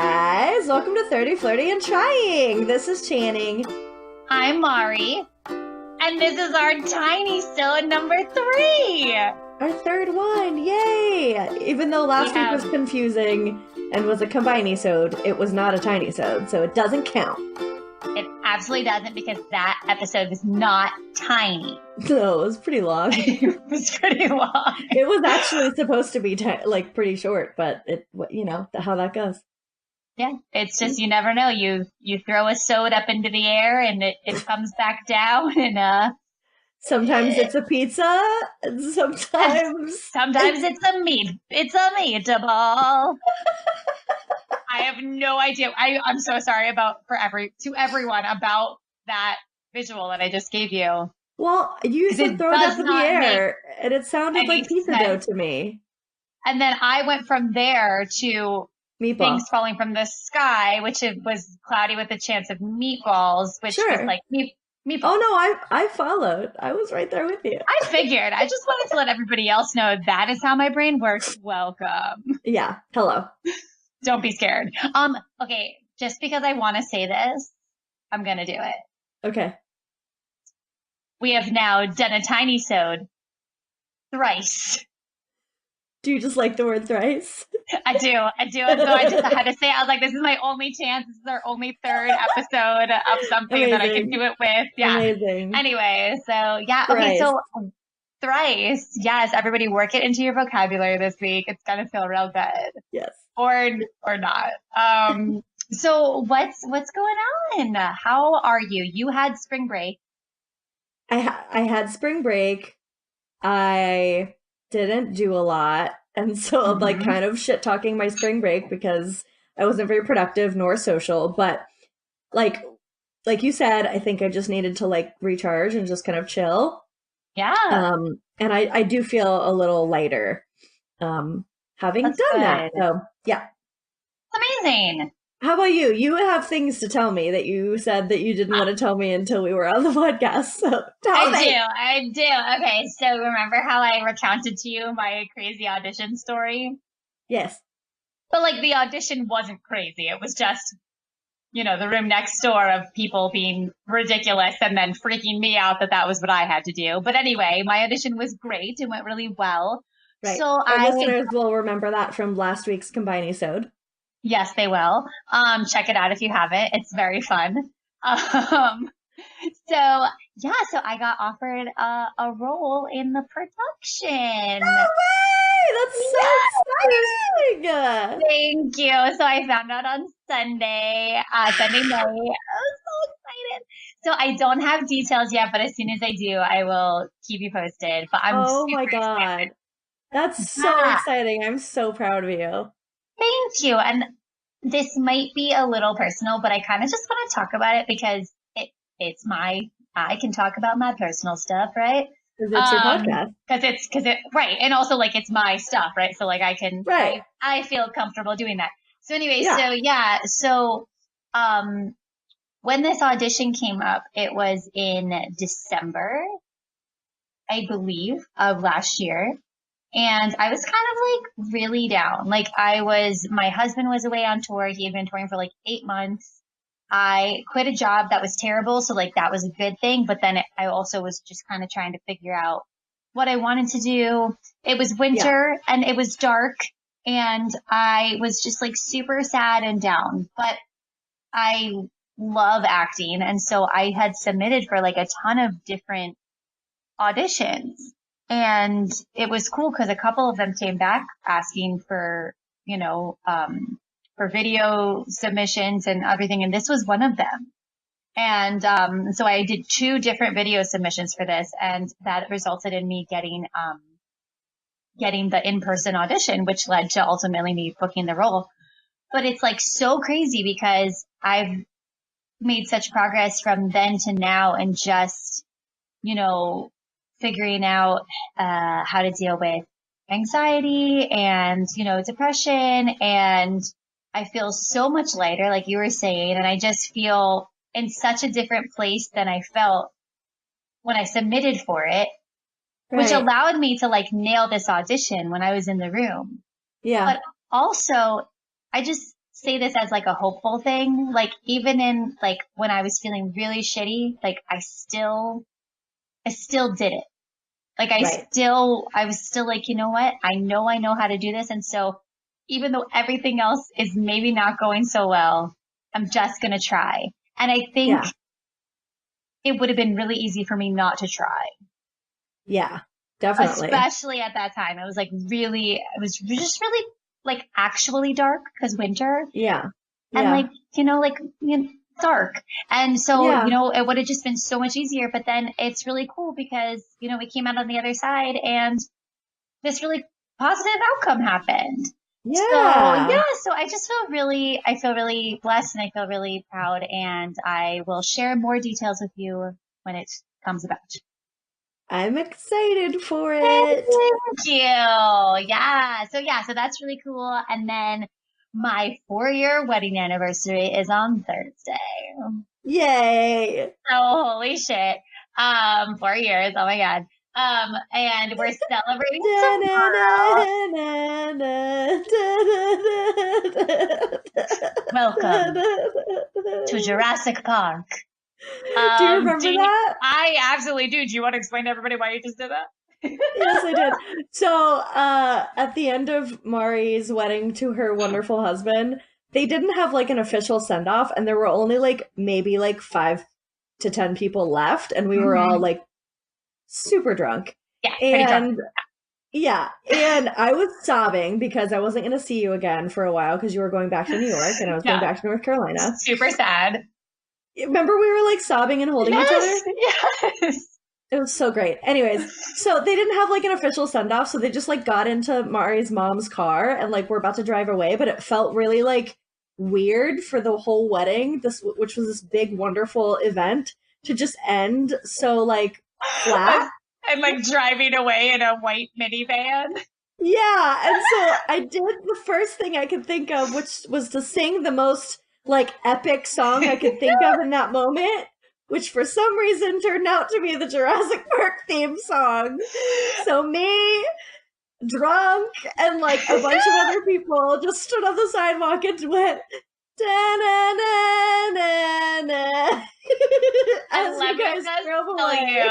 guys, welcome to 30, Flirty, and Trying. This is Channing. I'm Mari, and this is our Tinysode number 3. Our third one, yay! Even though last week was confusing and was a combinysode, it was not a tinysode, so it doesn't count. It absolutely doesn't, because that episode was not tiny. No, it was pretty long. It was pretty long. It was actually supposed to be pretty short, but you know how that goes. Yeah, it's just, you never know. You throw a sode up into the air and it comes back down, and sometimes it's a pizza, and sometimes it's a meatball. I have no idea. I'm so sorry to everyone about that visual that I just gave you. Well, you said throw it up in the air, and it sounded like pizza dough to me. And then I went from there to meatball. Things falling from the sky, which was cloudy with a chance of meatballs, which was like meatballs. Oh no, I followed. I was right there with you. I figured. I just wanted to let everybody else know that is how my brain works. Welcome. Yeah. Hello. Don't be scared. Okay, just because I want to say this, I'm gonna do it. Okay. We have now done a Tinysode thrice. Do you just like the word thrice? I do. And so I just had to say, I was like, this is my only chance. This is our only third episode of something Amazing. that I can do it with. Yeah. Amazing. Anyway, so yeah. Thrice. Okay, so thrice. Yes, everybody work it into your vocabulary this week. It's going to feel real good. Yes. Or not. So what's going on? How are you? You had spring break. I had spring break. I didn't do a lot, and so I'm like kind of shit talking my spring break because I wasn't very productive nor social, but like you said, I think I just needed to like recharge and just kind of chill. Yeah. And I do feel a little lighter having That's done good. that. So yeah. Amazing. How about you? You have things to tell me that you said that you didn't want to tell me until we were on the podcast. So tell me. I do. Okay, so remember how I recounted to you my crazy audition story? Yes. But like the audition wasn't crazy. It was just, the room next door of people being ridiculous and then freaking me out that was what I had to do. But anyway, my audition was great. It went really well. Right. So our listeners will remember that from last week's combinysode. Yes, they will. Check it out if you haven't. It's very fun. So I got offered a role in the production. No way! That's so exciting! Thank you. So I found out on Sunday night. I was so excited. So I don't have details yet, but as soon as I do, I will keep you posted. But I'm super excited. That's so exciting. I'm so proud of you. Thank you. And this might be a little personal, but I kind of just want to talk about it because I can talk about my personal stuff, right? Because it's your podcast. Right. And also like it's my stuff, right? So like I can, right. I feel comfortable doing that. So anyway, So when this audition came up, it was in December, I believe, of last year. And I was kind of like really down. Like my husband was away on tour. He had been touring for like 8 months. I quit a job that was terrible. So like that was a good thing. But then I also was just kind of trying to figure out what I wanted to do. It was winter and it was dark and I was just like super sad and down, but I love acting. And so I had submitted for like a ton of different auditions. And it was cool because a couple of them came back asking for, for video submissions and everything. And this was one of them. And so I did 2 different video submissions for this. And that resulted in me getting the in-person audition, which led to ultimately me booking the role. But it's like so crazy because I've made such progress from then to now and just, figuring out how to deal with anxiety and, depression. And I feel so much lighter, like you were saying, and I just feel in such a different place than I felt when I submitted for it, which allowed me to like nail this audition when I was in the room. Yeah. But also I just say this as like a hopeful thing. Like even in like when I was feeling really shitty, like I still did it. Like I was still like, you know what? I know how to do this. And so even though everything else is maybe not going so well, I'm just going to try. And I think it would have been really easy for me not to try. Yeah, definitely. Especially at that time. It was like really, it was just really like actually dark because winter. Yeah. And like, like dark. And so, it would have just been so much easier. But then it's really cool because, we came out on the other side and this really positive outcome happened. Yeah. So I just I feel really blessed and I feel really proud, and I will share more details with you when it comes about. I'm excited for it. Thank you. Yeah. So that's really cool. And then my 4-year wedding anniversary is on Thursday. Yay. Oh, holy shit. 4 years. Oh my God. And we're celebrating tomorrow. Welcome to Jurassic Park. Do you remember that? I absolutely do. Do you want to explain to everybody why you just did that? Yes, I did. So, at the end of Mari's wedding to her wonderful husband, they didn't have like an official send off, and there were only like maybe like 5 to 10 people left, and we were all like super drunk. Yeah, pretty drunk. Yeah, and I was sobbing because I wasn't going to see you again for a while because you were going back to New York and I was going back to North Carolina. Super sad. Remember we were like sobbing and holding each other? Yes. It was so great. Anyways, so they didn't have like an official send off, so they just like got into Mari's mom's car and like we're about to drive away, but it felt really like weird for the whole wedding, which was this big wonderful event, to just end so like flat. And like driving away in a white minivan. Yeah, and so I did the first thing I could think of, which was to sing the most like epic song I could think of in that moment, which for some reason turned out to be the Jurassic Park theme song. So me, drunk, and like a bunch of other people just stood on the sidewalk and went da-na-na-na-na. As you guys drove away.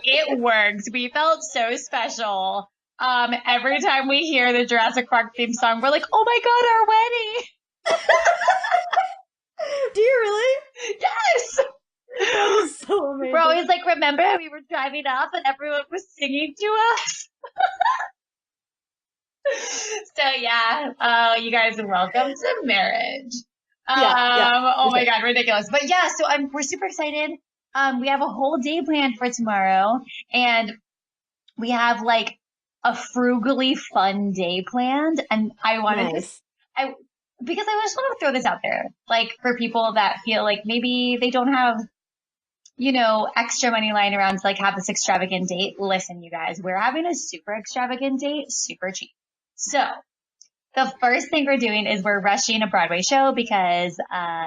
It worked. We felt so special. Every time we hear the Jurassic Park theme song, we're like, oh my God, our wedding. Do you really? Yes. That was so amazing. We're always like, remember we were driving up and everyone was singing to us? So yeah, you guys are welcome to marriage. Oh my God, ridiculous. But yeah, so we're super excited. We have a whole day planned for tomorrow, and we have like a frugally fun day planned. And I wanted because I just want to throw this out there, like for people that feel like maybe they don't have, extra money lying around to like have this extravagant date. Listen, you guys, we're having a super extravagant date, super cheap. So the first thing we're doing is we're rushing a Broadway show because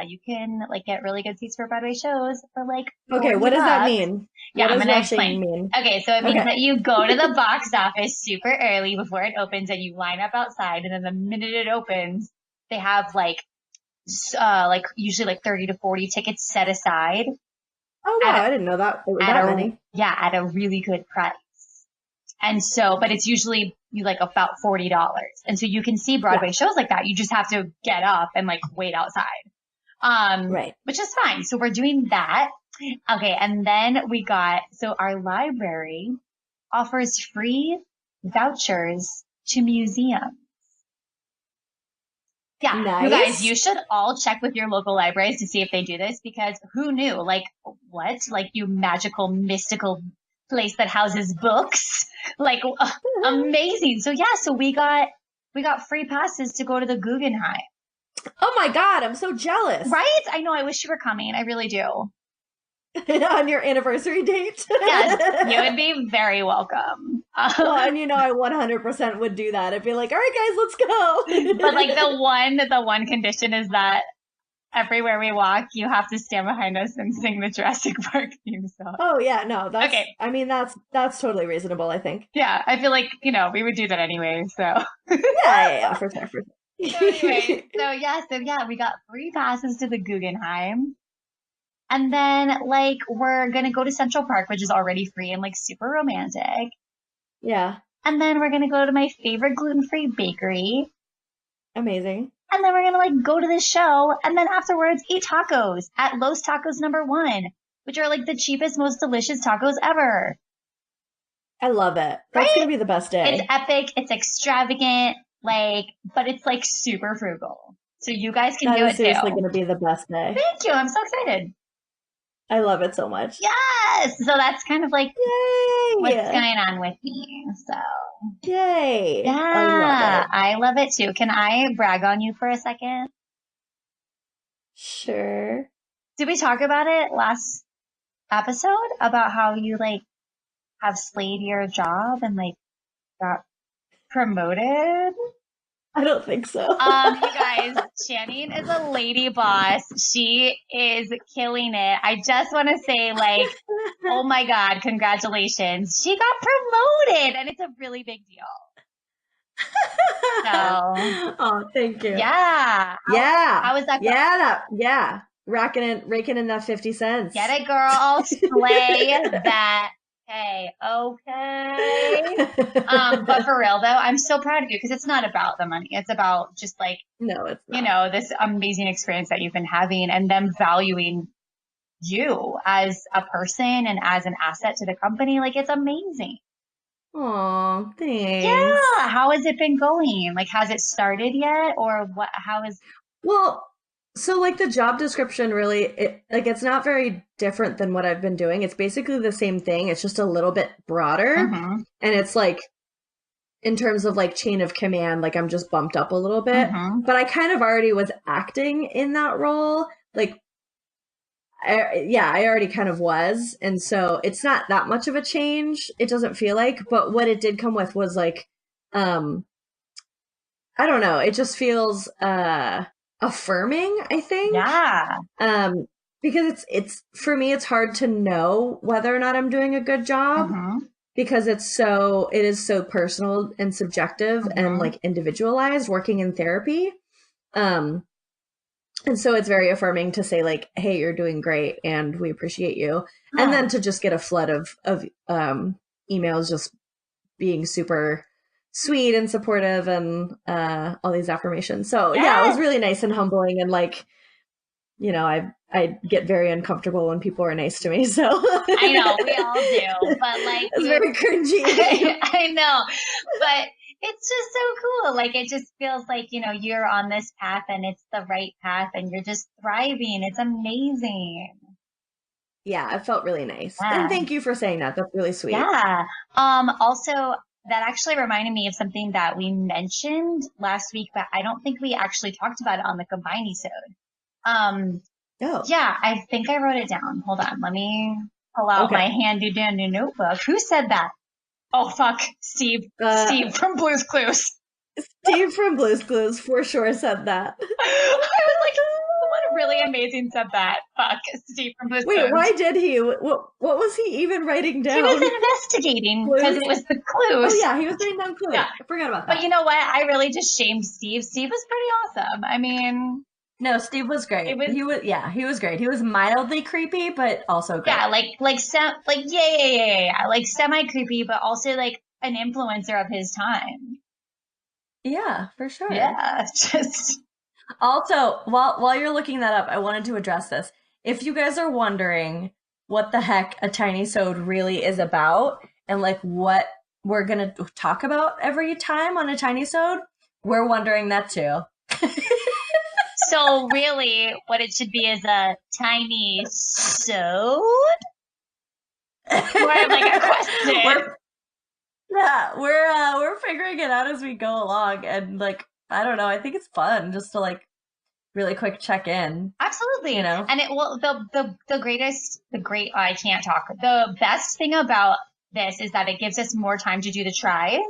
you can like get really good seats for Broadway shows for like Okay, what does that mean? Yeah, I'm gonna explain. Okay, so it means that you go to the box office super early before it opens and you line up outside, and then the minute it opens, they have like usually like 30 to 40 tickets set aside. Oh wow, I didn't know that. It was that many. Yeah, at a really good price. And so, but it's usually like about $40. And so you can see Broadway shows like that. You just have to get up and like wait outside. Right. Which is fine. So we're doing that. Okay. And then so our library offers free vouchers to museums. Yeah. Nice. You guys, you should all check with your local libraries to see if they do this, because who knew? Like, what? Like, you magical, mystical place that houses books. Like, amazing. So yeah, so we got free passes to go to the Guggenheim. Oh my God, I'm so jealous. Right? I know, I wish you were coming. I really do. On your anniversary date? Yes, you would be very welcome. Well, and I 100% would do that. I'd be like, all right, guys, let's go. But like the one condition is that everywhere we walk, you have to stand behind us and sing the Jurassic Park theme song. Oh yeah, no, that's okay. I mean, that's totally reasonable, I think. Yeah, I feel like we would do that anyway. So yeah, for sure. So anyway, so yeah, we got free passes to the Guggenheim. And then like we're gonna go to Central Park, which is already free and like super romantic. Yeah. And then we're gonna go to my favorite gluten-free bakery. Amazing. And then we're gonna like go to the show and then afterwards eat tacos at Los Tacos #1, which are like the cheapest, most delicious tacos ever. I love it. That's Right? gonna be the best day. It's epic, it's extravagant, like, but it's like super frugal. So you guys can do it too. That is seriously gonna be the best day. Thank you. I'm so excited. I love it so much. Yes. So that's kind of like Yay! what's going on with me. So Yay! yeah, I love it too. Can I brag on you for a second? Sure. Did we talk about it last episode about how you like have slayed your job and like got promoted? I don't think so. You guys, Channing is a lady boss. She is killing it. I just want to say, like, oh my God, congratulations. She got promoted and it's a really big deal. So, oh, thank you. Yeah. How was that going? Yeah. Raking in that 50 cents. Get it, girl. Slay that. Okay. But for real though, I'm so proud of you because it's not about the money. It's about just like, no, it's not. You know, this amazing experience that you've been having and them valuing you as a person and as an asset to the company. Like it's amazing. Oh, thanks. Yeah. How has it been going? Like, has it started yet or what, well, so like the job description really, it's not very different than what I've been doing. It's basically the same thing. It's just a little bit broader. Mm-hmm. And it's like, in terms of like chain of command, like I'm just bumped up a little bit, but I kind of already was acting in that role. Like, I already kind of was. And so it's not that much of a change. It doesn't feel like, but what it did come with was like, I don't know. It just feels, affirming, I think. Yeah. Because it's for me, it's hard to know whether or not I'm doing a good job because it is so personal and subjective and like individualized working in therapy. And so it's very affirming to say like, hey, you're doing great and we appreciate you. And then to just get a flood of emails just being super sweet and supportive and all these affirmations. So yeah, it was really nice and humbling and like, you know, I get very uncomfortable when people are nice to me. So I know we all do, but like it's very cringy. I know, but it's just so cool. Like it just feels like, you know, you're on this path and it's the right path and you're just thriving. It's amazing. Yeah, it felt really nice. Yeah. And thank you for saying that. That's really sweet. Yeah. Also, that actually reminded me of something that we mentioned last week, but I don't think we actually talked about it on the Combine-isode. Yeah, I think I wrote it down. Hold on. Let me pull out my handy dandy notebook. Who said that? Oh, fuck. Steve from Blue's Clues. Steve from Blue's Clues for sure said that. I was like, what really amazing said that. Fuck, Steve from Blue's Clues. Wait, why did he? What was he even writing down? He was investigating because it was the clues. Oh yeah, he was writing down clues. Yeah. I forgot about that. But you know what? I really just shamed Steve. Steve was pretty awesome. I mean... No, Steve was great. He was great. He was mildly creepy, but also great. Yeah, like semi creepy, but also like an influencer of his time. Yeah, for sure. Yeah, just. Also, while you're looking that up, I wanted to address this. If you guys are wondering what the heck a Tinysode really is about, and like what we're gonna talk about every time on a Tinysode, we're wondering that too. So really, what it should be is a Tinysode? More of like a question. We're figuring it out as we go along, and like I don't know, I think it's fun just to like really quick check in. Absolutely, you know. And the best thing about this is that it gives us more time to do the tries.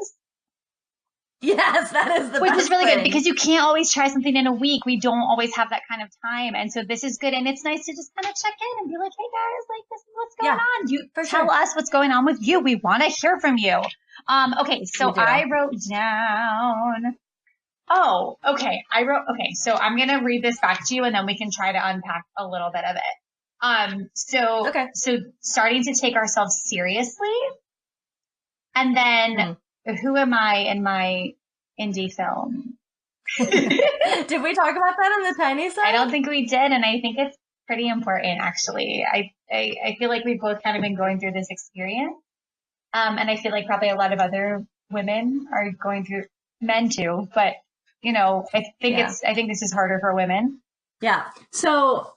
Yes, that is the best Which is really thing. good because you can't always try something in a week. We don't always have that kind of time. And so this is good. And it's nice to just kind of check in and be like, hey guys, like this is what's going on. You tell us what's going on with you. We want to hear from you. Okay, so I wrote down Oh, okay. So I'm going to read this back to you and then we can try to unpack a little bit of it. Okay. So starting to take ourselves seriously, and then who am I in my indie film? Did we talk about that in the Tinysode? I don't think we did, and I think it's pretty important, actually. I feel like we've both kind of been going through this experience, and I feel like probably a lot of other women are going through, men too, but you know, I think this is harder for women. Yeah. So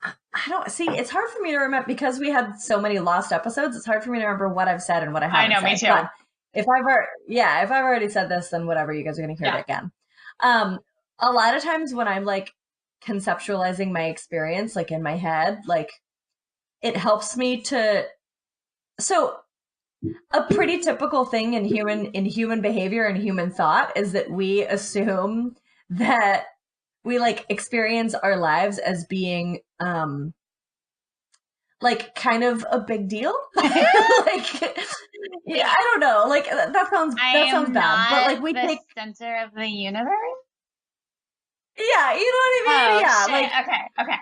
I don't see. It's hard for me to remember because we had so many lost episodes. It's hard for me to remember what I've said and what I haven't said. I know, me too. But if I've already said this, then whatever, you guys are going to hear it again. A lot of times when I'm like conceptualizing my experience, like in my head, like it helps me to. So a pretty typical thing in human behavior and human thought is that we assume that we like experience our lives as being like kind of a big deal. Like yeah, I don't know. Like that sounds bad. But like we take center of the universe. Yeah, you know what I mean? Oh, yeah, shit. Like okay.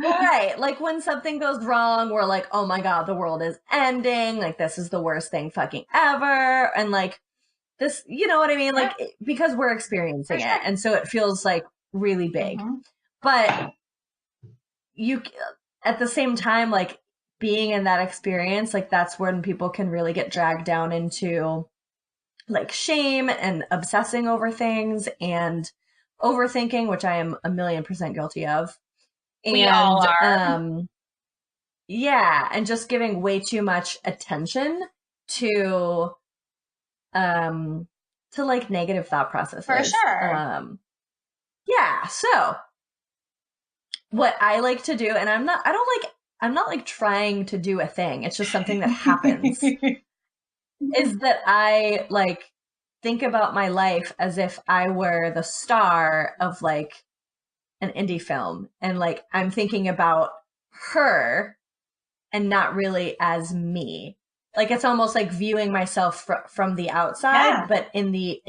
Right. Like when something goes wrong, we're like, oh my God, the world is ending. Like this is the worst thing fucking ever. And like this, you know what I mean? Like because we're experiencing it. And so it feels like really big. Mm-hmm. But you, at the same time, like being in that experience, like that's when people can really get dragged down into like shame and obsessing over things and overthinking, which I am 1,000,000% guilty of. And, we all are. Yeah, and just giving way too much attention to like negative thought processes. For sure. Yeah, so what I like to do, and I'm not like trying to do a thing. It's just something that happens. Is that I like think about my life as if I were the star of like an indie film, and like I'm thinking about her and not really as me. Like it's almost like viewing myself from the outside, but in the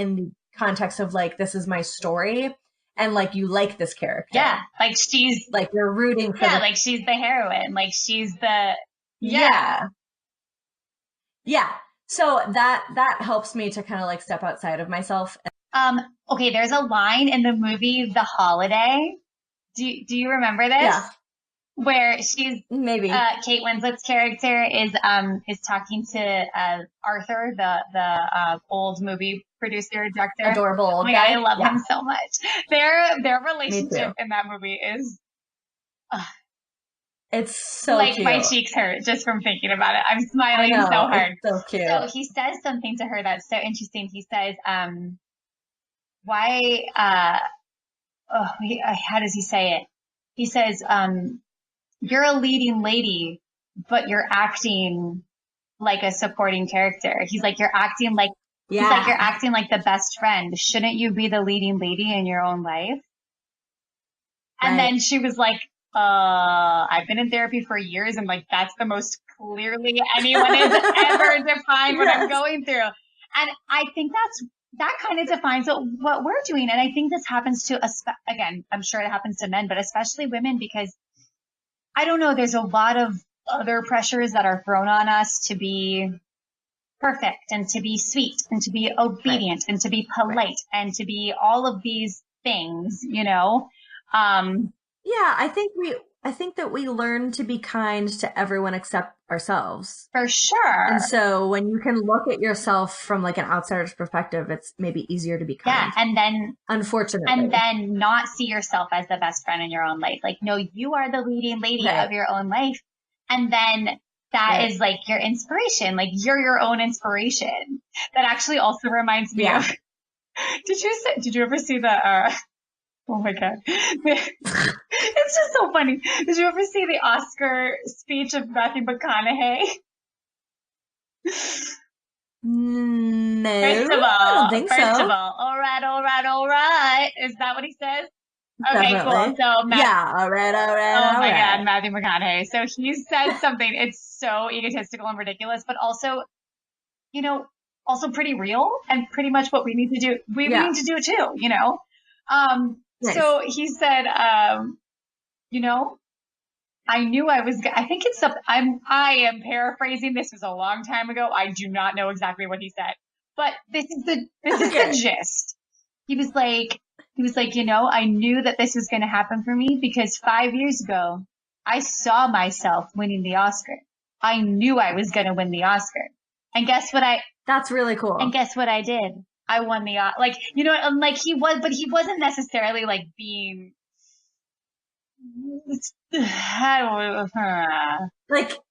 context of like this is my story, and like you like this character. Yeah, like she's like you're rooting for. Yeah, like she's the heroine. Like she's the Yeah. So that helps me to kind of like step outside of myself. Okay, there's a line in the movie The Holiday. Do you remember this? Yeah. Where she's maybe Kate Winslet's character is talking to Arthur, the old movie producer director, adorable old guy. God, I love him so much. Their relationship in that movie is it's so like cute. My cheeks hurt just from thinking about it. I'm smiling so hard. It's so cute. So he says something to her that's so interesting. He says, why how does he say it? He says, you're a leading lady, but you're acting like a supporting character. He's like, you're acting like the best friend. Shouldn't you be the leading lady in your own life? And then she was like, I've been in therapy for years, and like that's the most clearly anyone has ever defined what I'm going through. And I think that kind of defines what we're doing. And I think this happens to us again. I'm sure it happens to men, but especially women, because I don't know, there's a lot of other pressures that are thrown on us to be perfect and to be sweet and to be obedient and to be polite and to be all of these things, you know? Yeah, I think that we learn to be kind to everyone except ourselves. For sure. And so when you can look at yourself from like an outsider's perspective, it's maybe easier to be kind. Yeah, and then unfortunately. And then not see yourself as the best friend in your own life. Like, no, you are the leading lady of your own life. And then that is like your inspiration. Like you're your own inspiration. That actually also reminds me of, did you ever see the, oh my God. It's just so funny. Did you ever see the Oscar speech of Matthew McConaughey? No. First of all, I don't think so. All right. Is that what he says? Okay, Definitely. cool. So all right. Oh my God, Matthew McConaughey. So he said something. It's so egotistical and ridiculous, but also, you know, also pretty real and pretty much what we need to do. We need to do it too, you know? Nice. So he said, you know, I knew I was, I think it's something, I am paraphrasing. This was a long time ago. I do not know exactly what he said, but this is the gist. He was like, you know, I knew that this was going to happen for me because 5 years ago, I saw myself winning the Oscar. I knew I was going to win the Oscar. And guess what That's really cool. And guess what I did? I won the, like, you know, like he wasn't necessarily like being,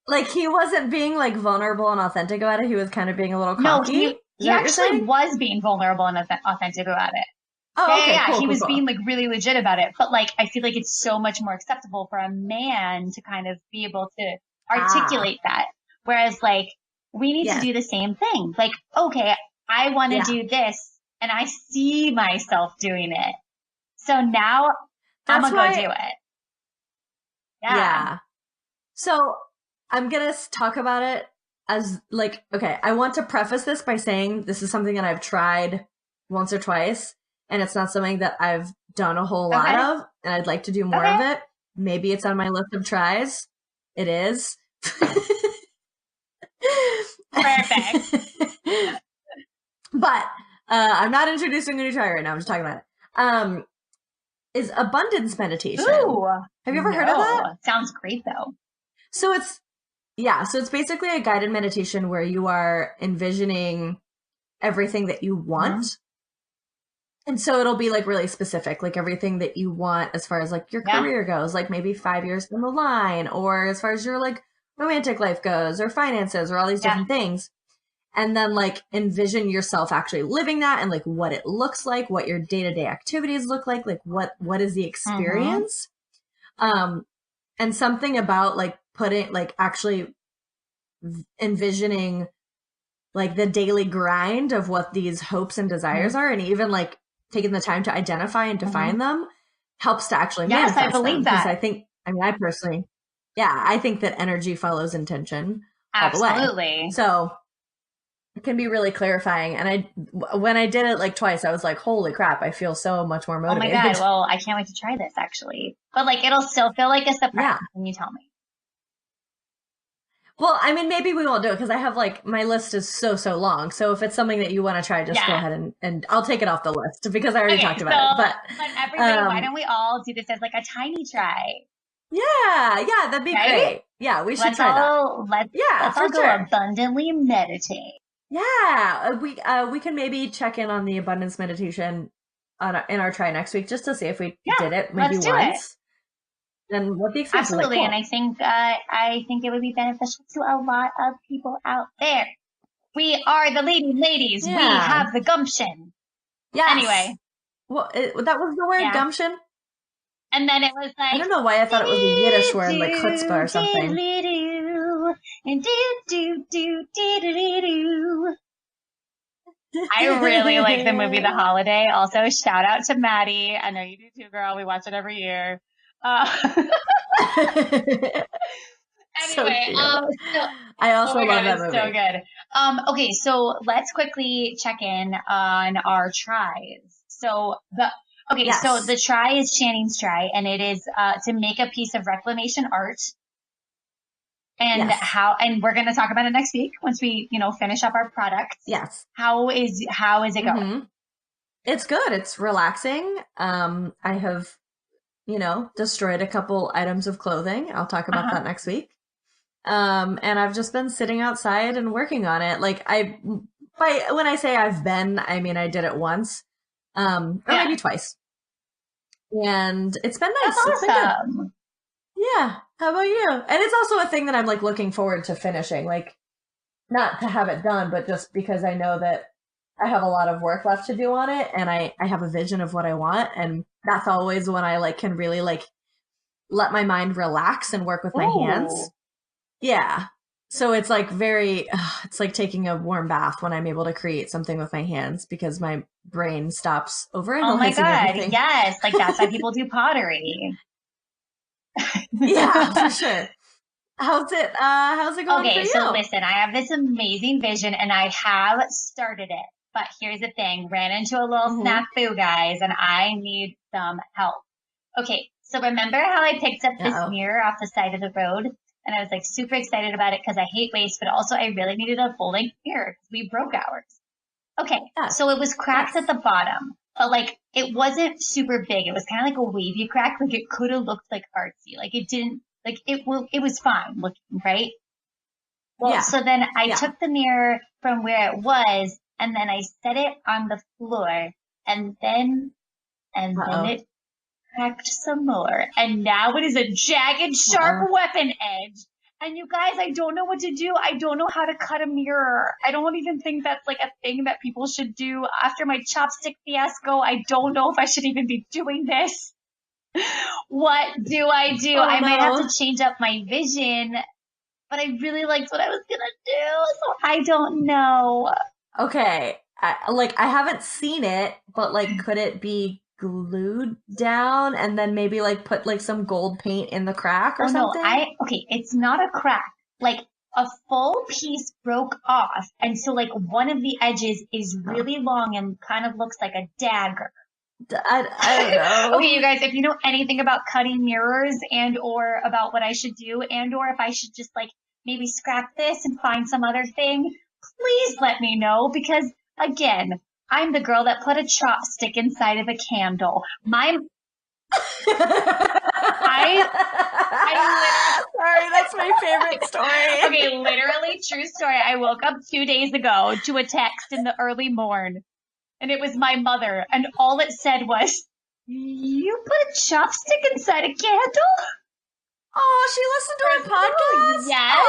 like he wasn't being like vulnerable and authentic about it. He was kind of being a little cocky. No, he actually was being vulnerable and authentic about it. Oh, okay, cool, he was cool. being like really legit about it. But like, I feel like it's so much more acceptable for a man to kind of be able to articulate that. Whereas like, we need to do the same thing. Like, okay, I want to do this and I see myself doing it. So now I'm going to go do it. Yeah. So I'm going to talk about it as like, okay, I want to preface this by saying this is something that I've tried once or twice, and it's not something that I've done a whole lot of, and I'd like to do more of it. Maybe it's on my list of tries. It is. Perfect. But I'm not introducing a new try right now. I'm just talking about it. Is abundance meditation. Ooh, have you ever heard of that? Sounds great though. So it's basically a guided meditation where you are envisioning everything that you want. Mm-hmm. And so it'll be like really specific, like everything that you want as far as like your career goes, like maybe 5 years down the line, or as far as your like romantic life goes, or finances, or all these different things. And then like envision yourself actually living that and like what it looks like, what your day-to-day activities look like what is the experience. And something about like putting like actually envisioning like the daily grind of what these hopes and desires are, and even like taking the time to identify and define them helps to actually manifest them. Yes, I believe that. I personally, I think that energy follows intention all the way. Absolutely. So it can be really clarifying. And when I did it like twice, I was like, holy crap, I feel so much more motivated. Oh my God. Well, I can't wait to try this actually. But like, it'll still feel like a surprise when you tell me. Well, I mean, maybe we won't do it because I have like, my list is so long. So if it's something that you want to try, just go ahead and I'll take it off the list because I already talked about it. But everybody, why don't we all do this as like a tiny try? Yeah, that'd be great. Yeah, we should try that. Let's all go abundantly meditate. Yeah, we can maybe check in on the abundance meditation in our try next week just to see if we did it maybe once. And what the experience Absolutely, was like. Cool. And I think it would be beneficial to a lot of people out there. We are the leading ladies. Yeah. We have the gumption. Yes. Anyway, well, that was the word gumption. And then it was like, I don't know why I thought it was a Yiddish word, like chutzpah or something. I really like the movie The Holiday. Also, shout out to Maddie. I know you do too, girl. We watch it every year. Anyway, I also love that movie. So good. Okay, so let's quickly check in on our tries. So so the try is Channing's try, and it is to make a piece of reclamation art. And and we're going to talk about it next week once we, finish up our products. Yes. How is it going? Mm-hmm. It's good. It's relaxing. I have, destroyed a couple items of clothing. I'll talk about that next week. And I've just been sitting outside and working on it. Like when I say I've been, I mean, I did it once, or maybe twice. And it's been nice. That's awesome. It's been good. Yeah. How about you? And it's also a thing that I'm like looking forward to finishing, like not to have it done, but just because I know that I have a lot of work left to do on it, and I have a vision of what I want. And that's always when I like can really like let my mind relax and work with my hands. Yeah. So it's like it's like taking a warm bath when I'm able to create something with my hands because my brain stops overanalyzing. Oh my God. Everything. Yes. Like that's why people do pottery. Yeah, for sure. How's it going for Okay, you? so listen, I have this amazing vision and I have started it. But here's the thing, ran into a little snafu, guys, and I need some help. Okay, so remember how I picked up this mirror off the side of the road? And I was like super excited about it because I hate waste, but also I really needed a full-length mirror because we broke ours. Okay, so it was cracked at the bottom, but like it wasn't super big. It was kind of like a wavy crack. Like it could have looked like artsy. Like it didn't, like it was fine looking, right? Well, so then I took the mirror from where it was and then I set it on the floor and then it cracked some more. And now it is a jagged, sharp weapon edge. And you guys, I don't know what to do. I don't know how to cut a mirror. I don't even think that's like a thing that people should do. After my chopstick fiasco, I don't know if I should even be doing this. What do I do? I might have to change up my vision, but I really liked what I was going to do. So I don't know. Okay. I haven't seen it, but like, could it be glued down and then maybe like put like some gold paint in the crack or something? No, okay, it's not a crack. Like a full piece broke off, and so like one of the edges is really long and kind of looks like a dagger. I don't know. Okay, you guys, if you know anything about cutting mirrors and or about what I should do and or if I should just like maybe scrap this and find some other thing, please let me know because again, I'm the girl that put a chopstick inside of a candle. Sorry, that's my favorite story. Okay, literally true story. I woke up 2 days ago to a text in the early morn, and it was my mother, and all it said was, "You put a chopstick inside a candle?" Oh, she listened to our podcast? Yes.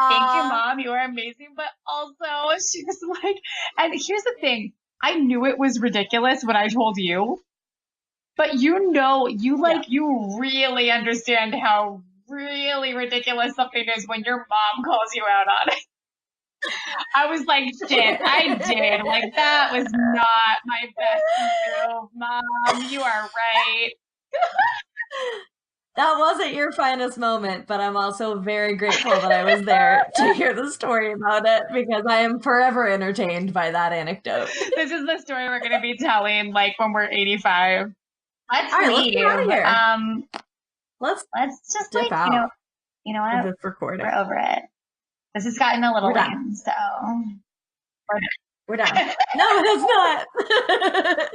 Thank you, Mom. You are amazing. But also, she was like, and here's the thing. I knew it was ridiculous when I told you. But you really understand how really ridiculous something is when your mom calls you out on it. I was like, shit, I did. Like, that was not my best move, Mom. You are right. That wasn't your finest moment, but I'm also very grateful that I was there to hear the story about it because I am forever entertained by that anecdote. This is the story we're going to be telling, like, when we're 85. Let's leave. Let's get out of here. Let's just dip like out. You know what? This recording. We're over it. This has gotten a little lame, so we're done. No, it's not.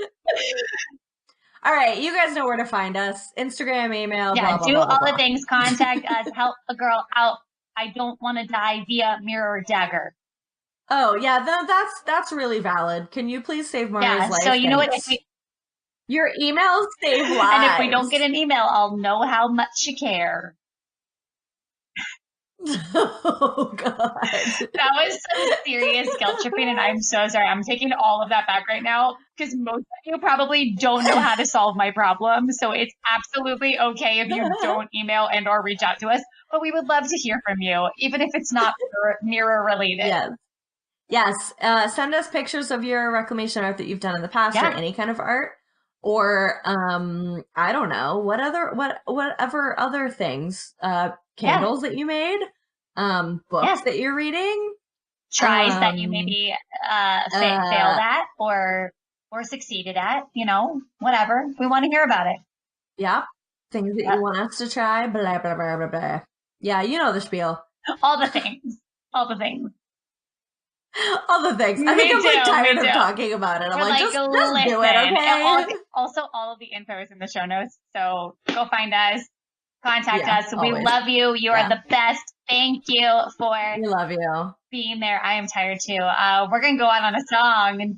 All right, you guys know where to find us. Instagram, email, yeah, blah, do blah, blah, all blah. the things. Contact us. Help a girl out. I don't want to die via mirror or dagger. Oh yeah, that's really valid. Can you please save Maria's life? So you know what? Your emails save lives. And if we don't get an email, I'll know how much you care. Oh, God. That was some serious guilt tripping, and I'm so sorry. I'm taking all of that back right now because most of you probably don't know how to solve my problem. So it's absolutely okay if you don't email and or reach out to us. But we would love to hear from you, even if it's not mirror related. Yes. Send us pictures of your reclamation art that you've done in the past or any kind of art. Or I don't know, whatever other things, candles that you made, books that you're reading, tries that you maybe failed at or succeeded at, whatever. We want to hear about it. Yeah, things that you want us to try, blah blah blah blah blah. Yeah, you know the spiel. All the things. All the things. All the things. I think I'm like tired of talking about it. I'm like, just do it, okay? Also, all of the info is in the show notes. So go find us, contact us. We love you. You are the best. Thank you for we love you being there. I am tired too. We're gonna go out on a song. Do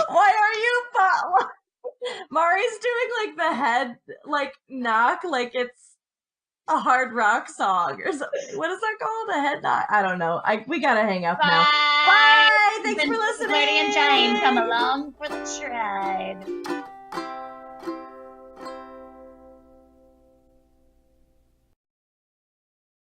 Why are you Mari's doing like the head like knock like it's a hard rock song or something. What is that called? A head knock? I don't know. We gotta hang up now. Bye. Thanks for listening. Flirty and Jane, come along for the ride.